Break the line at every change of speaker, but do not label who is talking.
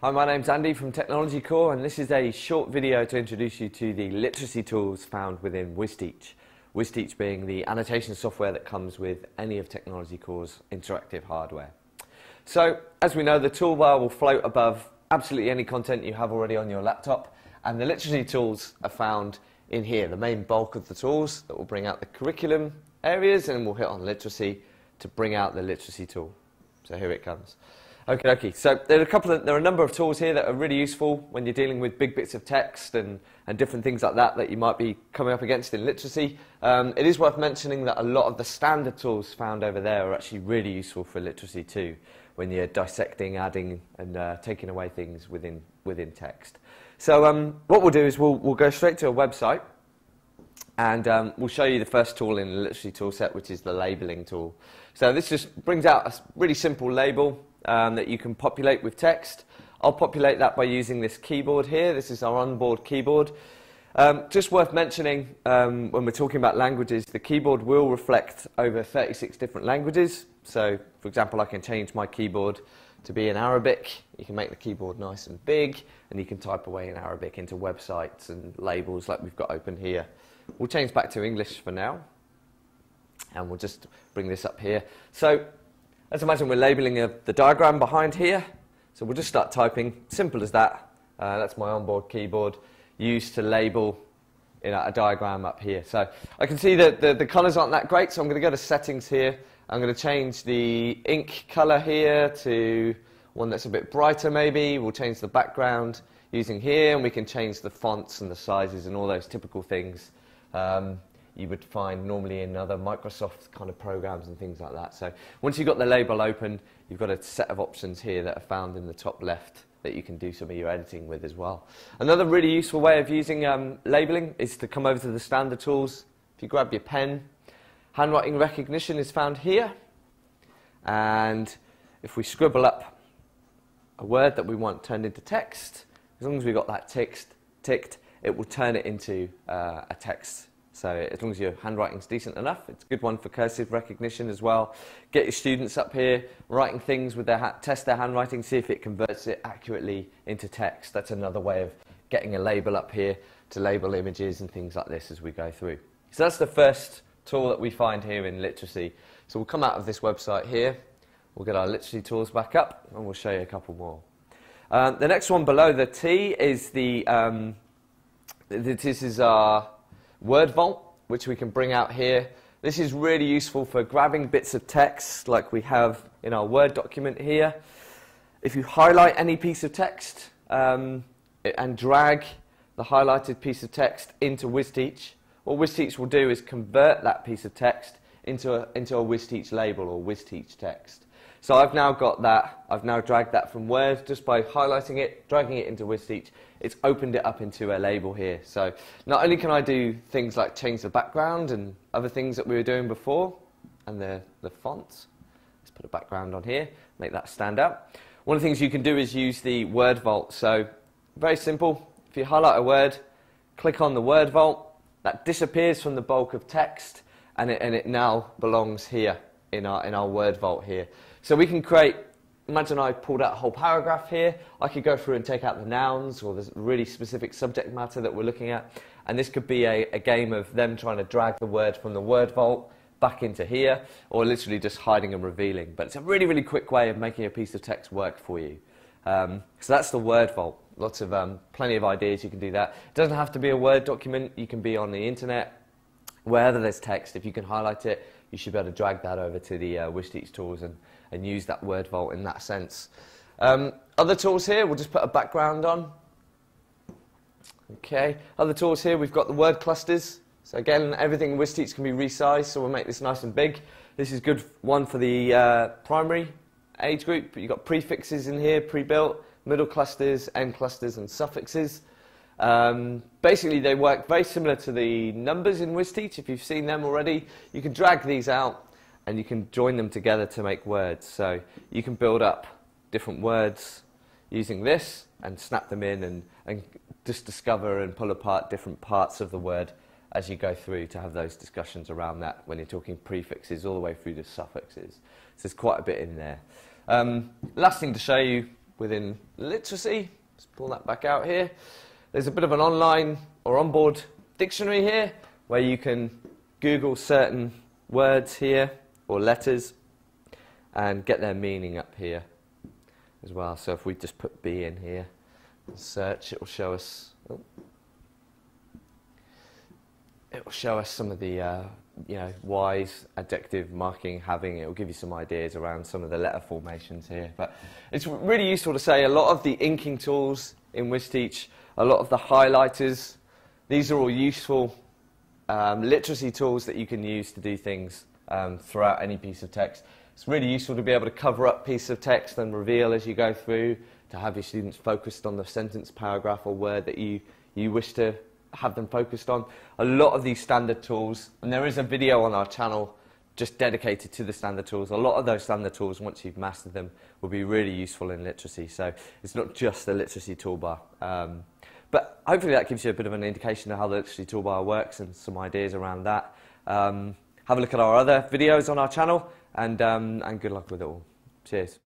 Hi, my name's Andy from Technology Core, and this is a short video to introduce you to the literacy tools found within WizTeach. WizTeach being the annotation software that comes with any of Technology Core's interactive hardware. So, as we know, the toolbar will float above absolutely any content you have already on your laptop, and the literacy tools are found in here, the main bulk of the tools that will bring out the curriculum areas, and we'll hit on literacy to bring out the literacy tool. So here it comes. Okay, so there are a number of tools here that are really useful when you're dealing with big bits of text and different things like that you might be coming up against in literacy. It is worth mentioning that a lot of the standard tools found over there are actually really useful for literacy too, when you're dissecting, adding and taking away things within text. So what we'll do is we'll go straight to a website, and we'll show you the first tool in the literacy tool set, which is the labeling tool. So this just brings out a really simple label that you can populate with text. I'll populate that by using this keyboard here. This is our onboard keyboard. Just worth mentioning, when we're talking about languages, the keyboard will reflect over 36 different languages. So, for example, I can change my keyboard to be in Arabic. You can make the keyboard nice and big, and you can type away in Arabic into websites and labels like we've got open here. We'll change back to English for now, and we'll just bring this up here. So, let's imagine we're labeling the diagram behind here. So we'll just start typing, simple as that. That's my onboard keyboard used to label a diagram up here. So I can see that the colours aren't that great, so I'm going to go to settings here. I'm going to change the ink colour here to one that's a bit brighter maybe. We'll change the background using here, and we can change the fonts and the sizes and all those typical things you would find normally in other Microsoft kind of programs and things like that. So once you've got the label open, you've got a set of options here that are found in the top left that you can do some of your editing with as well. Another really useful way of using labeling is to come over to the standard tools. If you grab your pen, handwriting recognition is found here, and if we scribble up a word that we want turned into text, as long as we've got that ticked, it will turn it into a text. So as long as your handwriting's decent enough, it's a good one for cursive recognition as well. Get your students up here writing things with test their handwriting, see if it converts it accurately into text. That's another way of getting a label up here to label images and things like this as we go through. So that's the first tool that we find here in literacy. So we'll come out of this website here, we'll get our literacy tools back up, and we'll show you a couple more. The next one below the T is this is our Word Vault, which we can bring out here. This is really useful for grabbing bits of text like we have in our Word document here. If you highlight any piece of text and drag the highlighted piece of text into WizTeach, what WizTeach will do is convert that piece of text into a WizTeach label or WizTeach text. So I've now got that, I've now dragged that from Word just by highlighting it, dragging it into WizTeach. It's opened it up into a label here. So not only can I do things like change the background and other things that we were doing before, and the fonts. Let's put a background on here, make that stand out. One of the things you can do is use the Word Vault. So very simple. If you highlight a word, click on the Word Vault, that disappears from the bulk of text, and it now belongs here in our Word Vault here. So we can create, imagine I pulled out a whole paragraph here. I could go through and take out the nouns or the really specific subject matter that we're looking at. And this could be a game of them trying to drag the word from the Word Vault back into here, or literally just hiding and revealing. But it's a really, really quick way of making a piece of text work for you. So that's the Word Vault. Lots of, plenty of ideas you can do that. It doesn't have to be a Word document. You can be on the internet. Wherever there's text, if you can highlight it, you should be able to drag that over to the WizTeach tools and use that Word Vault in that sense. Other tools here, we'll just put a background on. Okay, other tools here, we've got the word clusters. So again, everything in WizTeach can be resized, so we'll make this nice and big. This is a good one for the primary age group. You've got prefixes in here, pre-built, middle clusters, end clusters, and suffixes. Basically, they work very similar to the numbers in WizTeach. If you've seen them already, you can drag these out and you can join them together to make words. So you can build up different words using this and snap them in and just discover and pull apart different parts of the word as you go through to have those discussions around that when you're talking prefixes all the way through to suffixes. So there's quite a bit in there. Last thing to show you within literacy. Let's pull that back out here. There's a bit of an online or onboard dictionary here where you can Google certain words here or letters and get their meaning up here as well. So if we just put B in here and search, it will show us. It will show us some of the whys, adjective, marking, having. It will give you some ideas around some of the letter formations here. But it's really useful to say a lot of the inking tools in WizTeach, a lot of the highlighters, these are all useful literacy tools that you can use to do things throughout any piece of text. It's really useful to be able to cover up pieces of text and reveal as you go through, to have your students focused on the sentence, paragraph or word that you wish to have them focused on. A lot of these standard tools, and there is a video on our channel just dedicated to the standard tools. A lot of those standard tools, once you've mastered them, will be really useful in literacy. So it's not just the literacy toolbar. But hopefully that gives you a bit of an indication of how the literacy toolbar works and some ideas around that. Have a look at our other videos on our channel, and good luck with it all. Cheers.